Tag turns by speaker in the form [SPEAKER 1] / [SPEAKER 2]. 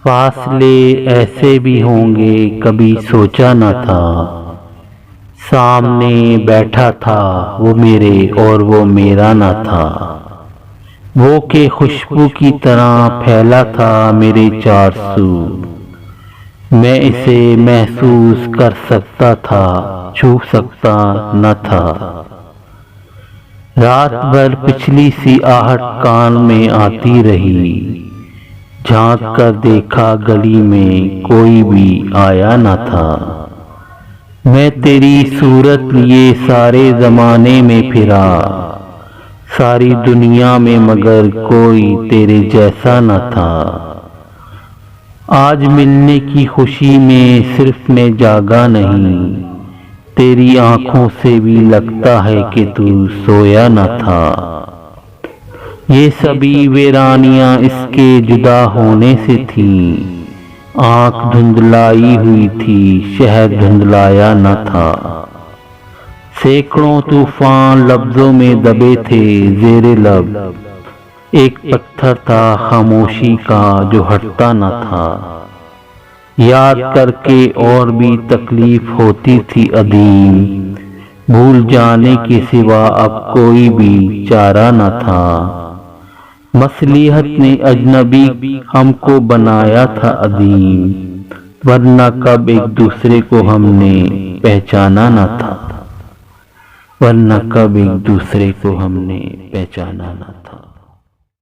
[SPEAKER 1] फासले ऐसे भी होंगे कभी सोचा न था। सामने बैठा था वो मेरे और वो मेरा न था। वो के खुशबू की तरह फैला था मेरे चार सू। मैं इसे महसूस कर सकता था, छू सकता न था। रात भर पिछली सी आहट कान में आती रही। झांक कर देखा गली में कोई भी आया न था। मैं तेरी सूरत लिए सारे जमाने में फिरा, सारी दुनिया में मगर कोई तेरे जैसा न था। आज मिलने की खुशी में सिर्फ मैं जागा नहीं, तेरी आंखों से भी लगता है कि तू सोया न था। ये सभी वीरानियां इसके जुदा होने से थीं। आंख धुंधलाई हुई थी, शहर धुंधलाया न था। सैकड़ों तूफान लफ्जों में दबे थे जेरे लब। एक पत्थर था खामोशी का जो हटता न था। याद करके और भी तकलीफ होती थी अदीम। भूल जाने के सिवा अब कोई भी चारा न था। मसलिहत ने अजनबी हमको बनाया था अदीम, वरना कब एक दूसरे को हमने पहचाना न था। वरना कब एक दूसरे को हमने पहचाना न था।